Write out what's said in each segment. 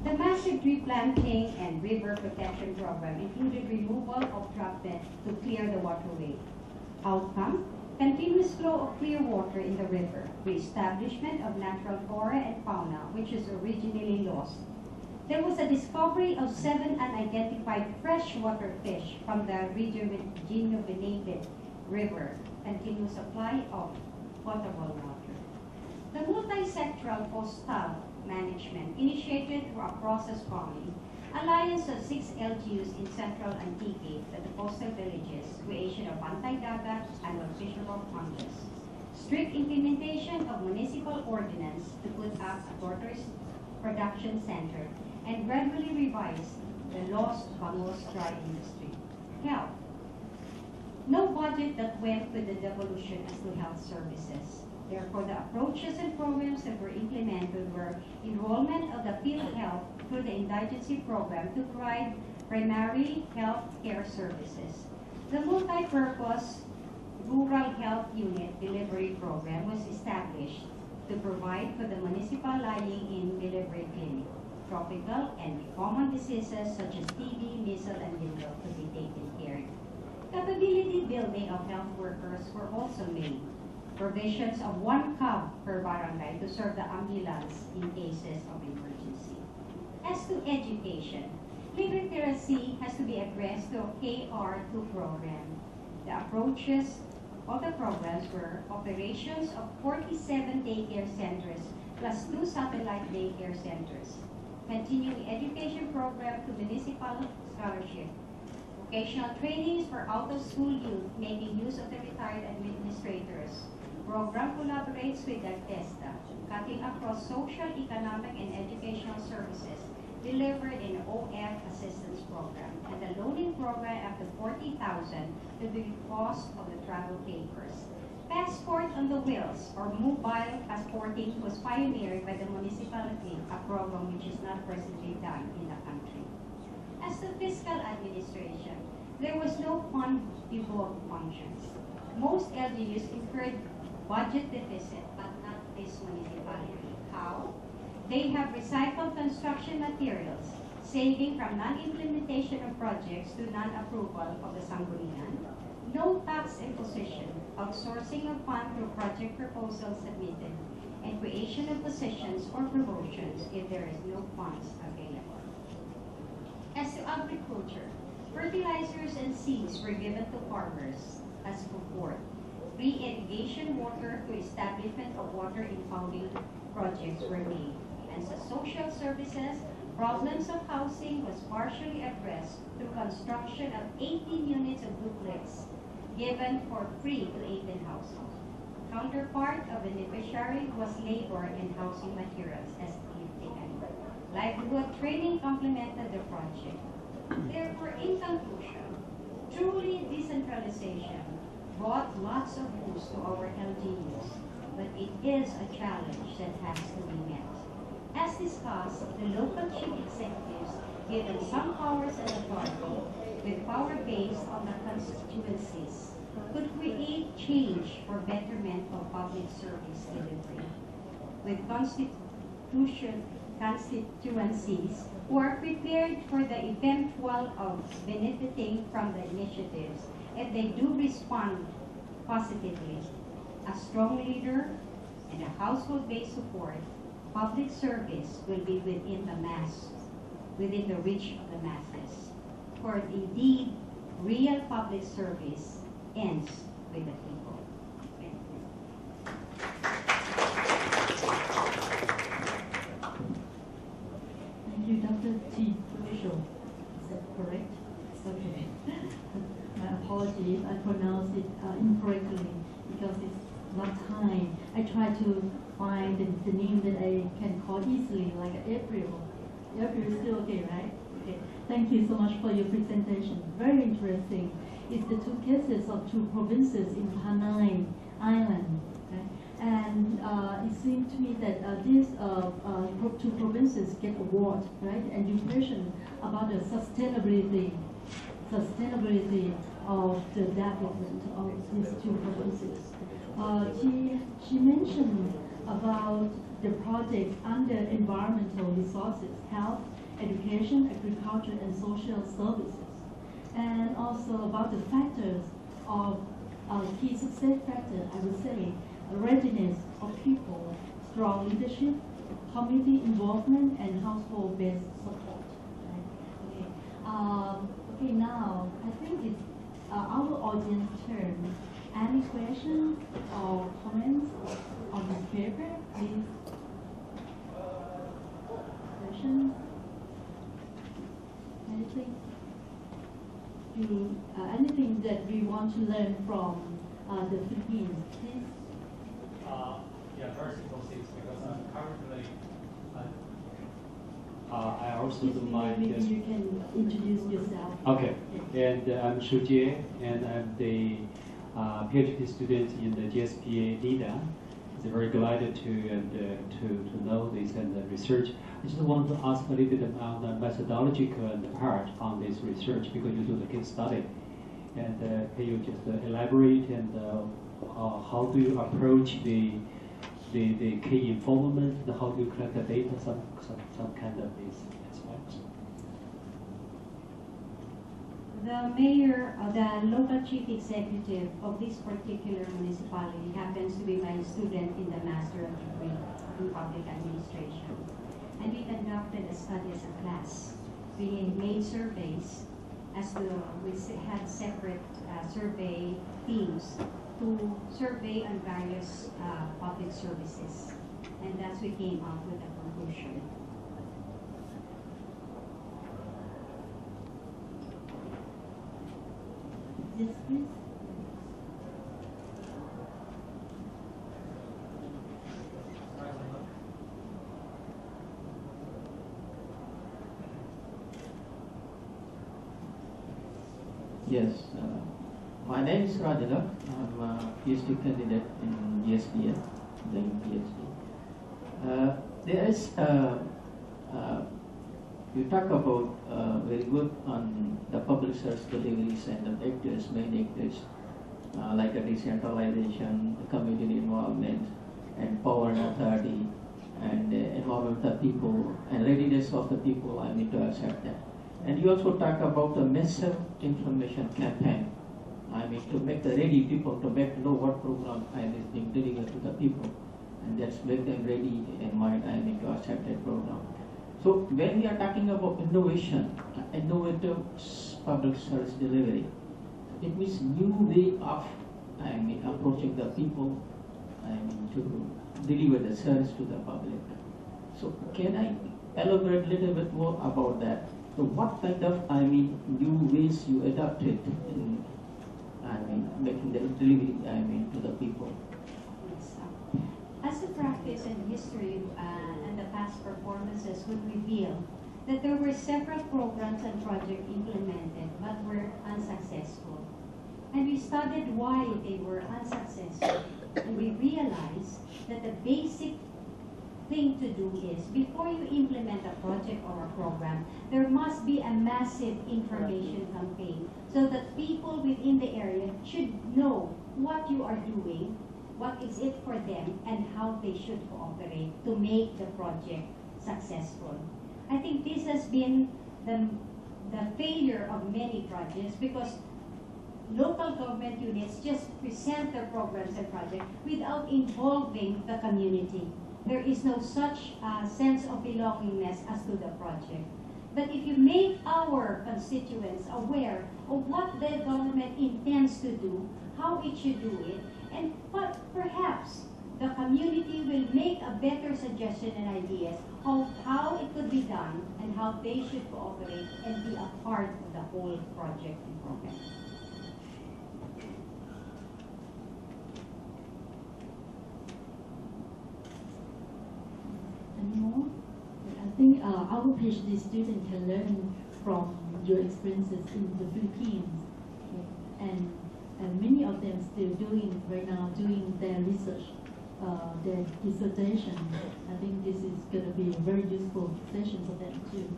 The massive tree planting and river protection program included removal of drop beds to clear the waterway. Outcome, continuous flow of clear water in the river, re-establishment of natural flora and fauna, which is originally lost. There was a discovery of 7 unidentified freshwater fish from the rejuvenated river, continuous supply of potable water. The multi-sectoral coastal management initiated through a process calling alliance of 6 LGUs in central Antique at the coastal villages, creation of anti-dagat annual fisherable congress, strict implementation of municipal ordinance to put up a tortoise production center, and gradually revise the lost Bangos dry industry. Health. No budget that went with the devolution as to health services. Therefore, the approaches and programs that were implemented were enrollment of the field health through the indigency program to provide primary health care services. The multi-purpose rural health unit delivery program was established to provide for the municipal lying-in delivery clinic. Tropical and common diseases such as TB, measles, and measles to be taken care of. Capability building of health workers were also made. Provisions of 1 cab per barangay to serve the ambulance in cases of emergency. As to education, literacy has to be addressed to a KR2 program. The approaches of the programs were operations of 47 daycare centers plus 2 satellite daycare centers, continuing education program to municipal scholarship, vocational trainings for out-of-school youth making use of the retired administrators. Program collaborates with Artesta, cutting across social, economic, and educational services delivered in OF assistance program, and the loaning program up to 40,000 to the cost of the travel papers. Passport on the wheels, or mobile passporting, was pioneered by the municipality, a program which is not presently done in the country. As to fiscal administration, there was no fund-devolved functions. Most LGUs incurred budget deficit, but not this municipality. How? They have recycled construction materials, saving from non-implementation of projects to non-approval of the sanggunian, no tax imposition, outsourcing of fund through project proposals submitted, and creation of positions or promotions if there is no funds available. As to agriculture, fertilizers and seeds were given to farmers as support. Free irrigation water to establishment of water impounding projects were made. And so social services, problems of housing was partially addressed through construction of 18 units of duplexes given for free to 18 households. Counterpart of beneficiary was labor and housing materials as lifting. Livelihood training complemented the project. Therefore, in conclusion, truly decentralization brought lots of boost to our LGUs, but it is a challenge that has to be met. As discussed, the local chief executives given some powers and authority with power based on the constituencies could create change for betterment of public service delivery. With constituencies who are prepared for the eventual of benefiting from the initiatives, if they do respond positively, a strong leader and a household-based support, public service will be within the reach of the masses. For indeed, real public service ends with the people. Thank you, Dr. T. Crucial. Is that correct? Okay. My apologies, I pronounced it incorrectly because it's not time. I try to find the name that I can call easily, like April. April is still okay, right? Okay. Thank you so much for your presentation. Very interesting. It's the 2 cases of 2 provinces in Panay Island. Okay? And it seemed to me that these 2 provinces get award, right? And you mentioned about the sustainability of the development of these 2 provinces. She mentioned about the projects under environmental resources, health, education, agriculture, and social services. And also about the factors of key success factor, I would say, readiness of people, strong leadership, community involvement, and household-based support. Right? Okay. Okay, now I think it's our audience turn. Any questions or comments on this paper, please? Questions? Anything? Anything that we want to learn from the Philippines, please? Yeah, very simple things because currently I also do my. Maybe you can introduce yourself. Okay, and I'm Shu Jie, and I'm the PhD student in the GSPA NIDA. It's very delighted to know this and research. I just want to ask a little bit about the methodological part on this research because you do the case study. And can you just elaborate and how do you approach the key informant? How do you collect the data? Some kind of these aspects. The mayor, the local chief executive of this particular municipality happens to be my student in the Master of Degree in Public Administration. And we conducted a study as a class. We made surveys as to, we had separate survey teams to survey on various public services. And that's we came up with a conclusion. Yes, please. Yes, my name is Rajala. I'm a PhD candidate in GSPA, doing PhD. There is, you talk about very good on the public service deliveries and the actors, main actors, like a decentralization, community involvement, and power and authority, and involvement of the people, and readiness of the people, I need to accept that. And you also talk about the massive information campaign. I mean, to make the ready people to know what program I is being delivered to the people, and that's make them ready in mind. I mean, to accept that program. So when we are talking about innovation, innovative public service delivery, it means new way of, I mean, approaching the people, I mean, to deliver the service to the public. So can I elaborate a little bit more about that? So what kind of, I mean, new ways you adapted in, I mean, making the delivery, I mean, to the people? Yes. As the practice and history and the past performances would reveal that there were several programs and projects implemented but were unsuccessful. And we studied why they were unsuccessful. And we realized that the basic thing to do is, before you implement a project or a program, there must be a massive information campaign so that people within the area should know what you are doing, what is it for them, and how they should cooperate to make the project successful. I think this has been the failure of many projects because local government units just present their programs and projects without involving the community. There is no such sense of belongingness as to the project. But if you make our constituents aware of what the government intends to do, how it should do it, and what perhaps the community will make a better suggestion and ideas of how it could be done and how they should cooperate and be a part of the whole project and program. Anymore? I think our PhD student can learn from your experiences in the Philippines, okay? And many of them still doing right now doing their research, their dissertation. I think this is going to be a very useful session for them too.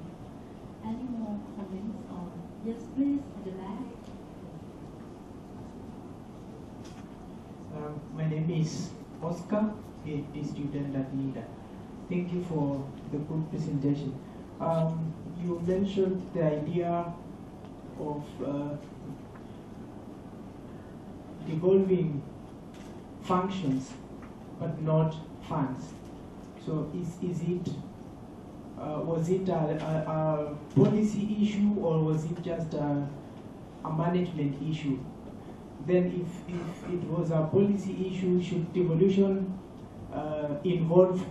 Any more comments? Or yes, please, at the back. My name is Oscar, PhD student at NIDA. Thank you for the good presentation. You mentioned the idea of devolving functions but not funds. So is it was it a policy issue or was it just a management issue? Then if it was a policy issue, should devolution involve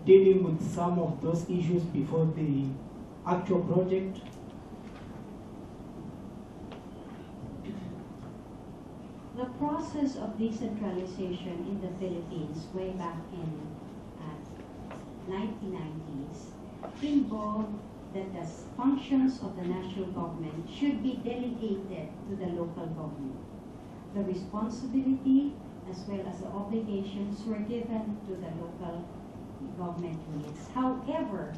dealing with some of those issues before the actual project? The process of decentralization in the Philippines way back in 1990s involved that the functions of the national government should be delegated to the local government. The responsibility as well as the obligations were given to the local government units. However,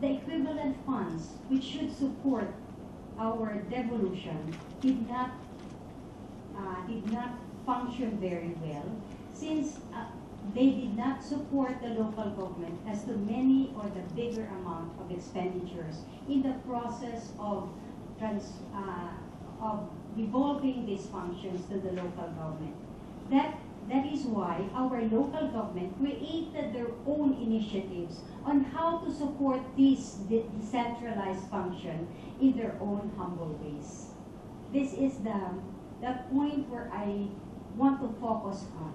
the equivalent funds which should support our devolution did not function very well, since they did not support the local government as to many or the bigger amount of expenditures in the process of devolving these functions to the local government. That is why our local government created their own initiatives on how to support these decentralized function in their own humble ways. This is the point where I want to focus on.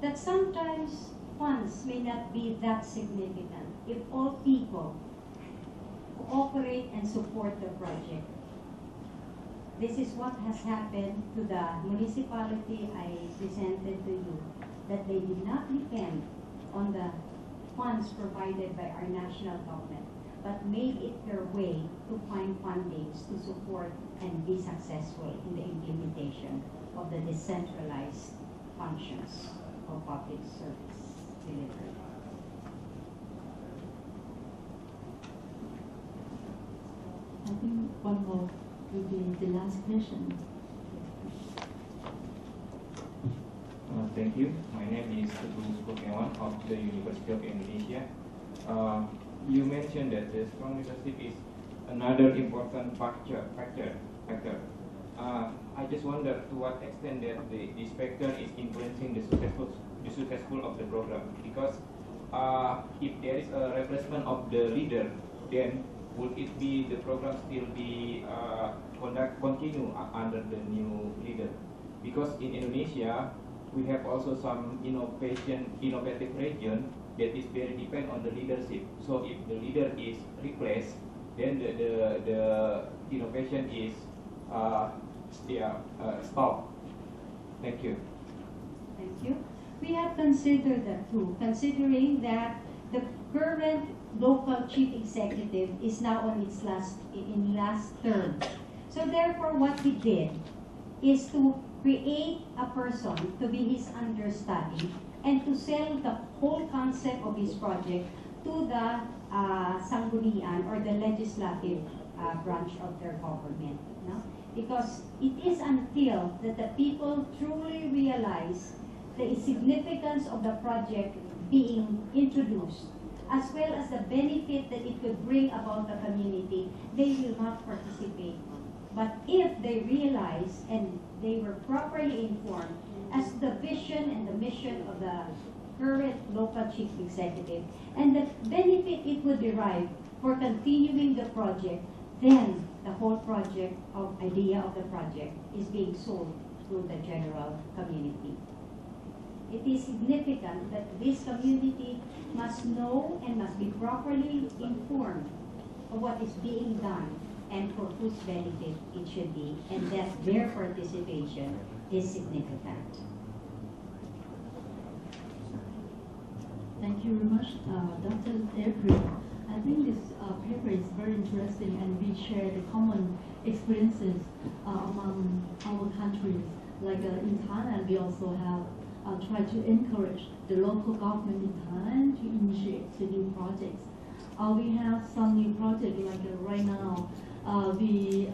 That sometimes funds may not be that significant if all people cooperate and support the project. This is what has happened to the municipality I presented to you, that they did not depend on the funds provided by our national government, but made it their way to find fundings to support and be successful in the implementation of the decentralized functions of public service delivery. I think one more will be the last question. Thank you. My name is Teguh Sukokewan of the University of Indonesia. You mentioned that the strong leadership is another important factor. I just wonder to what extent that this factor is influencing the successful of the program. Because if there is a replacement of the leader, then would it be the program still be continue under the new leader? Because in Indonesia, we have also some innovative region that is very depend on the leadership. So if the leader is replaced, then the innovation is stopped. Thank you. Thank you. We have considered that too, considering that the current local chief executive is now on its last term. So therefore, what he did is to create a person to be his understudy and to sell the whole concept of his project to the sanggunian or the legislative branch of their government. No? Because it is until that the people truly realize the significance of the project being introduced, as well as the benefit that it could bring about the community, they will not participate. But if they realize and they were properly informed as to the vision and the mission of the current local chief executive and the benefit it would derive for continuing the project, then the whole idea of the project is being sold to the general community. It is significant that this community must know and must be properly informed of what is being done and for whose benefit it should be, and that their participation is significant. Thank you very much, Dr. April. I think this paper is very interesting, and we share the common experiences among our countries. Like in Thailand, we also have tried to encourage the local government in Thailand to initiate the new projects. We have some new projects, like right now, we